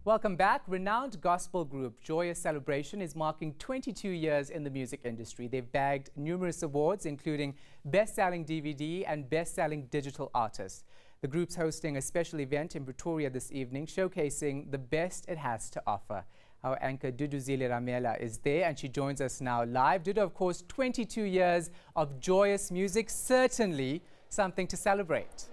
Welcome back. Renowned gospel group Joyous Celebration is marking 22 years in the music industry. They've bagged numerous awards, including Best-Selling DVD and Best-Selling Digital Artist. The group's hosting a special event in Pretoria this evening, showcasing the best it has to offer. Our anchor Duduzile Ramela is there and she joins us now live. Dudu, of course, 22 years of joyous music, certainly something to celebrate.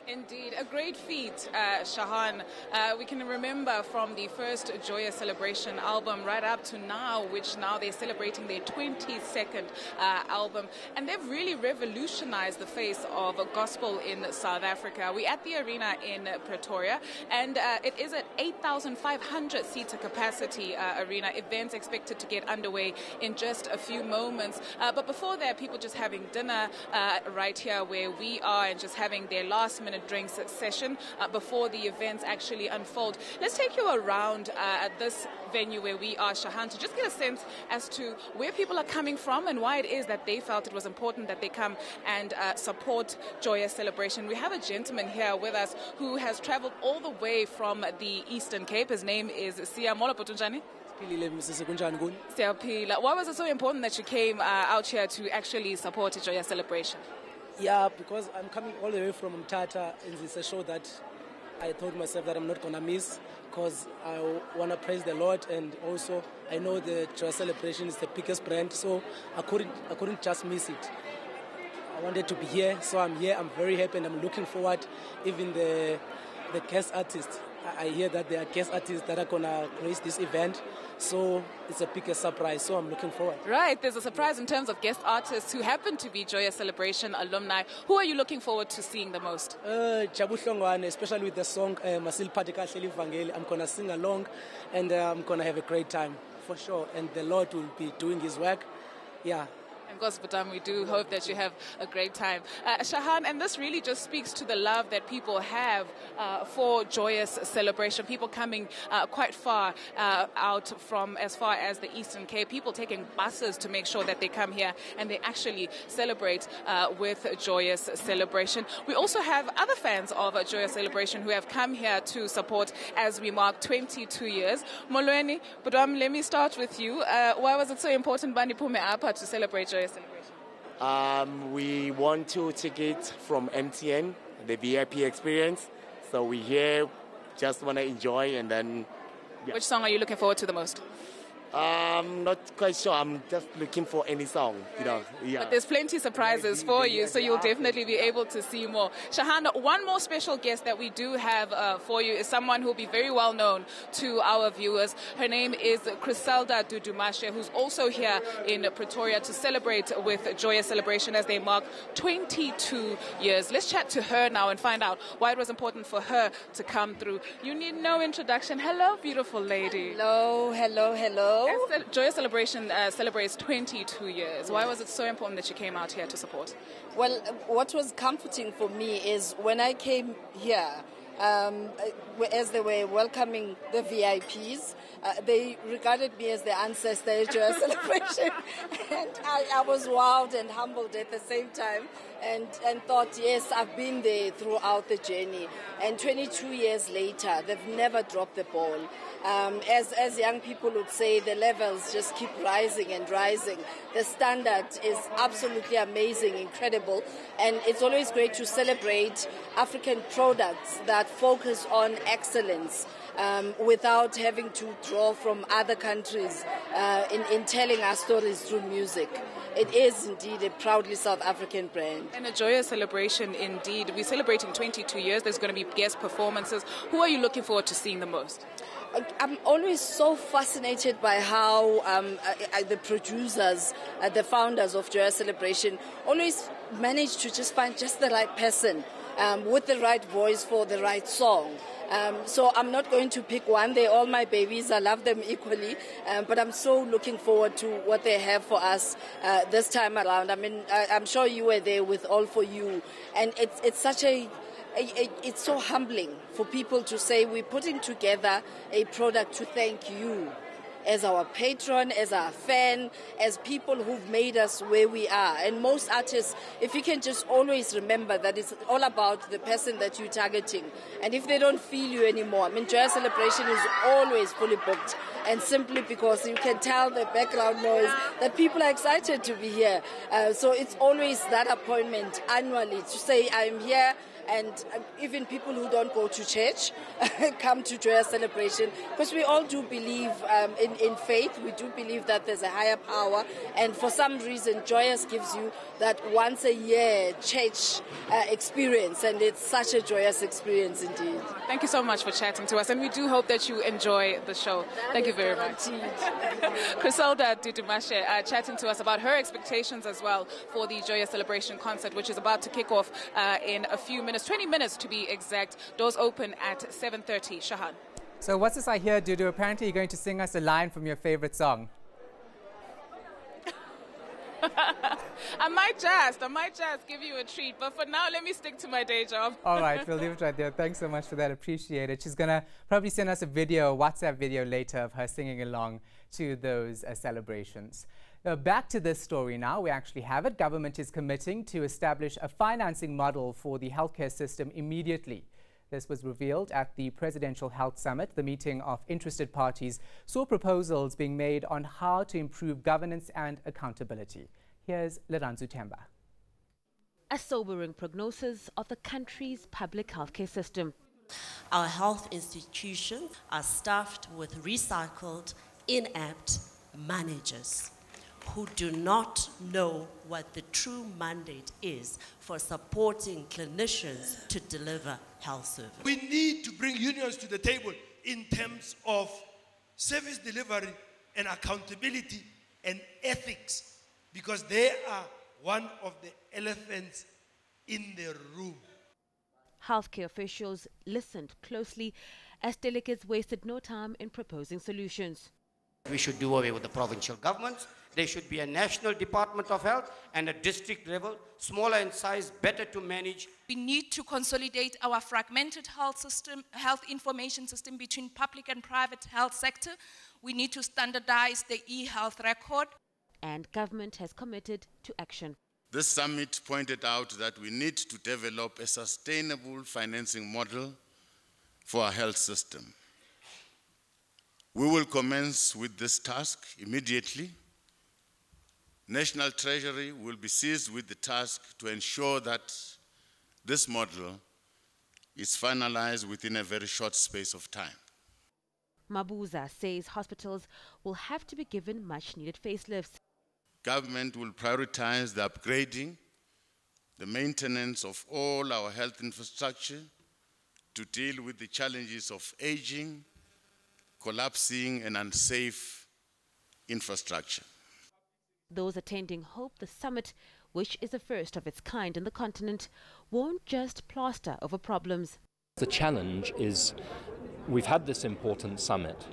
Indeed, a great feat, Shahan. We can remember from the first Joyous Celebration album right up to now, which now they're celebrating their 22nd album. And they've really revolutionized the face of gospel in South Africa. We're at the arena in Pretoria, and it is an 8,500-seater capacity arena. Events expected to get underway in just a few moments. But before that, people just having dinner right here where we are and just having their last-minute drinks session before the events actually unfold. Let's take you around at this venue where we are, Shahan, to just get a sense as to where people are coming from and why it is that they felt it was important that they come and support Joyous Celebration. We have a gentleman here with us who has traveled all the way from the Eastern Cape. His name is Siyamola Putunjani. Why was it so important that you came out here to actually support Joyous Celebration? Yeah, because I'm coming all the way from Mthatha, and it's a show that I told myself that I'm not going to miss because I want to praise the Lord, and also I know the Joyous Celebration is the biggest brand, so I couldn't just miss it. I wanted to be here, so I'm here. I'm very happy and I'm looking forward. Even the guest artists, I hear that there are guest artists that are going to grace this event. So it's a biggest surprise, so I'm looking forward. Right, there's a surprise in terms of guest artists who happen to be Joyous Celebration alumni. Who are you looking forward to seeing the most? Jabu Hlongwane, especially with the song Masil Patika Hleli Vangeli. I'm going to sing along and I'm going to have a great time, for sure. And the Lord will be doing his work. Yeah. Of course, Batam, we do hope that you have a great time. Shahan, and this really just speaks to the love that people have for Joyous Celebration. People coming quite far out from as far as the Eastern Cape. People taking buses to make sure that they come here and they actually celebrate with Joyous Celebration. We also have other fans of Joyous Celebration who have come here to support as we mark 22 years. Molweni, Batam, let me start with you. Why was it so important, Bani Pume Apa, to celebrate Joyous Celebration? We won 2 tickets from MTN, the VIP experience. So we here just want to enjoy and then... Yeah. Which song are you looking forward to the most? I'm not quite sure. I'm just looking for any song, you know. Yeah. But there's plenty of surprises for you, so you'll definitely be able to see more. Shahan, one more special guest that we do have for you is someone who will be very well known to our viewers. Her name is Griselda Dudumashe, who's also here in Pretoria to celebrate with Joyous Celebration as they mark 22 years. Let's chat to her now and find out why it was important for her to come through. You need no introduction. Hello, beautiful lady. Hello, hello, hello. Joyous Celebration celebrates 22 years. Why was it so important that you came out here to support? Well, what was comforting for me is when I came here, as they were welcoming the VIPs, they regarded me as the ancestor at Joyous Celebration. And I was wowed and humbled at the same time and thought, yes, I've been there throughout the journey. And 22 years later, they've never dropped the ball. As young people would say, the levels just keep rising and rising. The standard is absolutely amazing, incredible. And it's always great to celebrate African products that focus on excellence without having to draw from other countries in telling our stories through music. It is indeed a proudly South African brand. And a Joyous Celebration indeed. We're celebrating 22 years. There's going to be guest performances. Who are you looking forward to seeing the most? I'm always so fascinated by how the producers, the founders of Joyous Celebration always manage to just find just the right person with the right voice for the right song. So I'm not going to pick one. They're all my babies. I love them equally. But I'm so looking forward to what they have for us this time around. I mean, I'm sure you were there with All For You. And it's such it's so humbling for people to say we're putting together a product to thank you. as our patron, as our fan, as people who've made us where we are. And most artists, if you can just always remember that it's all about the person that you're targeting. And if they don't feel you anymore, I mean, Joyous Celebration is always fully booked. And simply because you can tell the background noise that people are excited to be here. So it's always that appointment annually to say, I'm here. And even people who don't go to church come to Joyous Celebration, because we all do believe in faith. We do believe that there's a higher power, and for some reason Joyous gives you that once a year church experience, and it's such a joyous experience indeed. Thank you so much for chatting to us, and we do hope that you enjoy the show. Thank you very much. Griselda Dudumashe chatting to us about her expectations as well for the Joyous Celebration concert, which is about to kick off in a few minutes. 20 minutes to be exact. Doors open at 7:30. Shahan. So what's this I hear, Dudu? Apparently you're going to sing us a line from your favorite song. I might just give you a treat, but for now, let me stick to my day job. All right, we'll leave it right there. Thanks so much for that. Appreciate it. She's going to probably send us a video, a WhatsApp video later of her singing along to those celebrations. Back to this story now. We actually have it. Government is committing to establish a financing model for the healthcare system immediately. This was revealed at the Presidential Health Summit. The meeting of interested parties saw proposals being made on how to improve governance and accountability. Here's Leranzu Temba. A sobering prognosis of the country's public healthcare system. Our health institutions are staffed with recycled, inept managers who do not know what the true mandate is for supporting clinicians to deliver health service. We need to bring unions to the table in terms of service delivery and accountability and ethics, because they are one of the elephants in the room. Healthcare officials listened closely as delegates wasted no time in proposing solutions. We should do away with the provincial governments. There should be a national Department of Health and a district level, smaller in size, better to manage. We need to consolidate our fragmented health information system between public and private health sector. We need to standardize the e-health record. And government has committed to action. This summit pointed out that we need to develop a sustainable financing model for our health system. We will commence with this task immediately. National Treasury will be seized with the task to ensure that this model is finalized within a very short space of time. Mabuza says hospitals will have to be given much-needed facelifts. Government will prioritize the upgrading, the maintenance of all our health infrastructure to deal with the challenges of aging, collapsing and unsafe infrastructure. Those attending hope the summit, which is the first of its kind in the continent, won't just plaster over problems. The challenge is we've had this important summit,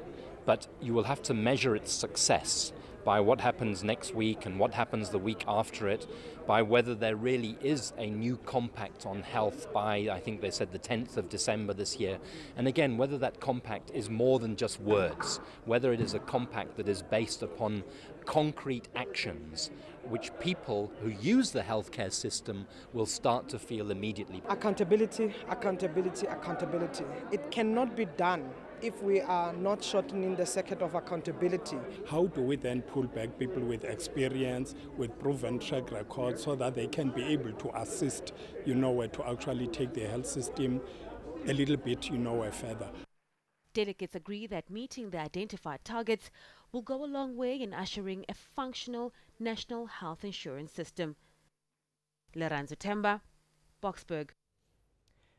but you will have to measure its success by what happens next week and what happens the week after it, by whether there really is a new compact on health by, I think they said, the 10th of December this year. And again, whether that compact is more than just words, whether it is a compact that is based upon concrete actions which people who use the healthcare system will start to feel immediately. Accountability, accountability, accountability. It cannot be done if we are not shortening the circuit of accountability. How do we then pull back people with experience, with proven track records, so that they can be able to assist, to actually take the health system a little bit, further? Delegates agree that meeting the identified targets will go a long way in ushering a functional national health insurance system. Leranzu Temba, Boksburg.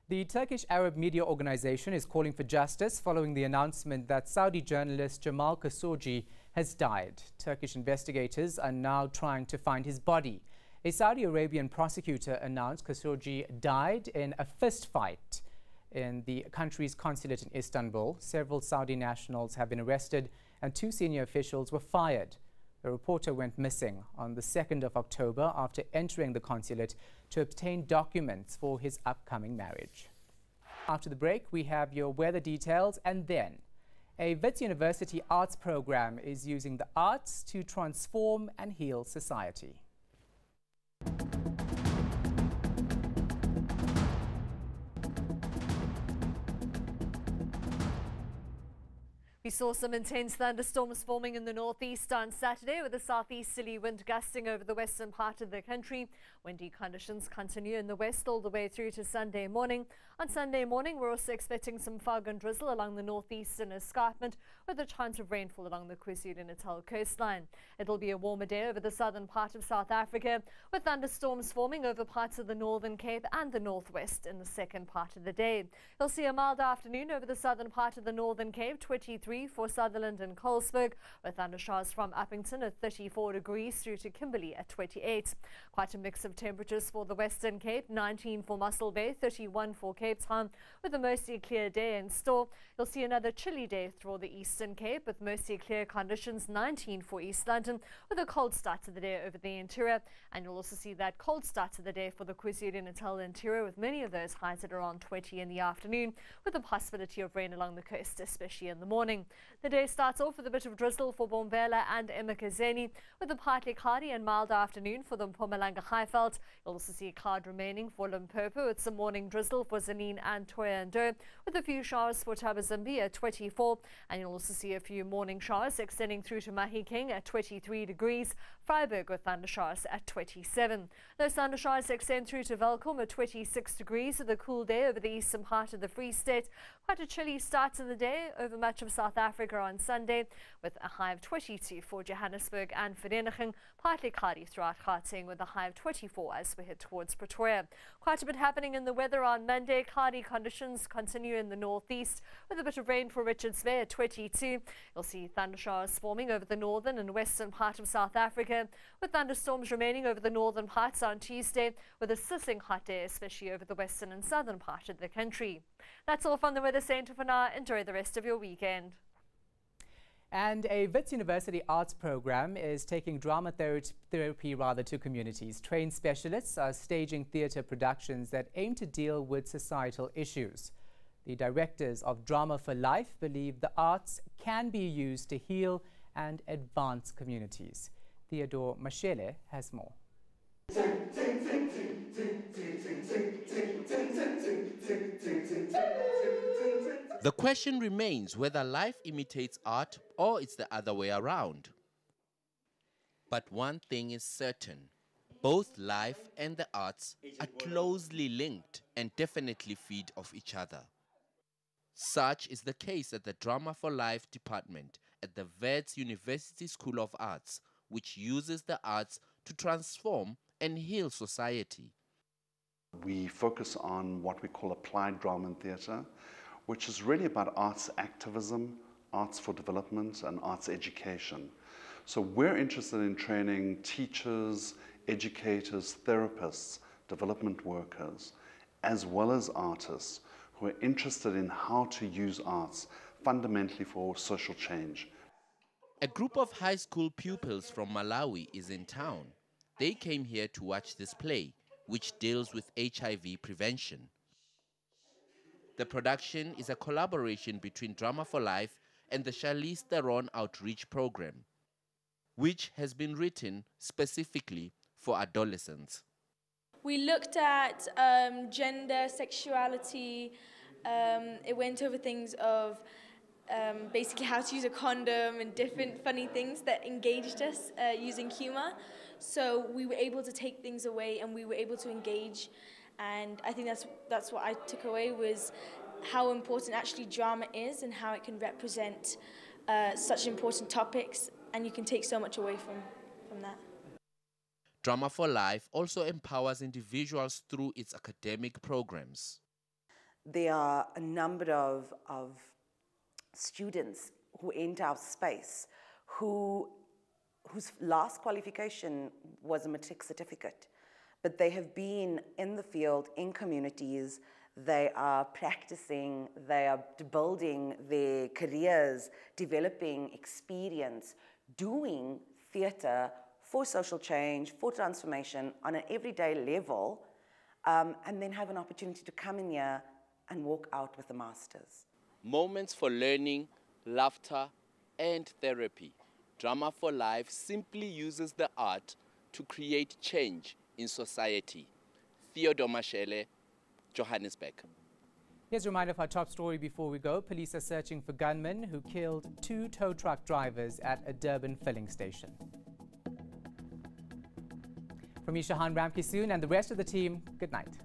The Turkish Arab Media Organization is calling for justice following the announcement that Saudi journalist Jamal Khashoggi has died. Turkish investigators are now trying to find his body. A Saudi Arabian prosecutor announced Khashoggi died in a fist fight in the country's consulate in Istanbul. Several Saudi nationals have been arrested and 2 senior officials were fired. The reporter went missing on the 2nd of October after entering the consulate to obtain documents for his upcoming marriage. After the break, we have your weather details, and then A Wits University arts program is using the arts to transform and heal society. We saw some intense thunderstorms forming in the northeast on Saturday, with a southeasterly wind gusting over the western part of the country. Windy conditions continue in the west all the way through to Sunday morning. On Sunday morning, we're also expecting some fog and drizzle along the northeastern escarpment, with a chance of rainfall along the KwaZulu-Natal coastline. It'll be a warmer day over the southern part of South Africa, with thunderstorms forming over parts of the Northern Cape and the northwest in the second part of the day. You'll see a mild afternoon over the southern part of the Northern Cape, 23 for Sutherland and Colesberg, with thundershowers from Uppington at 34 degrees through to Kimberley at 28. Quite a mix of temperatures for the Western Cape, 19 for Mossel Bay, 31 for Cape Town, with a mostly clear day in store. You'll see another chilly day for the Eastern Cape with mostly clear conditions, 19 for East London, with a cold start to the day over the interior. And you'll also see that cold start to the day for the KwaZulu-Natal interior, with many of those highs at around 20 in the afternoon, with a possibility of rain along the coast, especially in the morning. The day starts off with a bit of drizzle for Bombela and eMakhazeni, with a partly cloudy and mild afternoon for the Mpumalanga Highveld. You'll also see cloud remaining for Limpopo, with some morning drizzle for Zanin and Thohoyandou, with a few showers for Tabazimbi at 24. And you'll also see a few morning showers extending through to Mahikeng at 23 degrees, Vryburg with thundershowers at 27. Those thundershowers extend through to Welkom at 26 degrees, with a cool day over the eastern part of the Free State. Quite a chilly start to the day over much of South Africa on Sunday, with a high of 22 for Johannesburg and Vereeniging, partly cloudy throughout Gauteng with a high of 24 as we head towards Pretoria. Quite a bit happening in the weather on Monday. Cloudy conditions continue in the northeast, with a bit of rain for Richards Bay at 22. You'll see thundershowers forming over the northern and western part of South Africa, with thunderstorms remaining over the northern parts on Tuesday, with a sizzling hot day, especially over the western and southern part of the country. That's all from the Weather Centre for now. Enjoy the rest of your weekend. And a Wits University arts program is taking drama therapy to communities. Trained specialists are staging theatre productions that aim to deal with societal issues. The directors of Drama for Life believe the arts can be used to heal and advance communities. Theodore Mashele has more. The question remains whether life imitates art or it's the other way around. But one thing is certain, both life and the arts are closely linked and definitely feed off each other. Such is the case at the Drama for Life department at the Wits University School of Arts, which uses the arts to transform and heal society. We focus on what we call applied drama and theatre, which is really about arts activism, arts for development, and arts education. So we're interested in training teachers, educators, therapists, development workers, as well as artists who are interested in how to use arts fundamentally for social change. A group of high school pupils from Malawi is in town. They came here to watch this play, which deals with HIV prevention. The production is a collaboration between Drama for Life and the Charlize Theron Outreach Program, which has been written specifically for adolescents. We looked at gender, sexuality. It went over things of basically how to use a condom and different funny things that engaged us using humor. So we were able to take things away and we were able to engage. And I think that's what I took away, was how important actually drama is and how it can represent such important topics, and you can take so much away from that. Drama for Life also empowers individuals through its academic programs. There are a number of students who enter our space whose last qualification was a matric certificate, but they have been in the field, in communities, they are practicing, they are building their careers, developing experience, doing theatre for social change, for transformation on an everyday level, and then have an opportunity to come in here and walk out with a master's. Moments for learning laughter, and therapy. Drama for Life simply uses the art to create change in society. Theodore Mashele, Johannesburg. Here's a reminder of our top story before we go. Police are searching for gunmen who killed 2 tow truck drivers at a Durban filling station. From me, Shahan Ramkisoon, and the rest of the team, good night.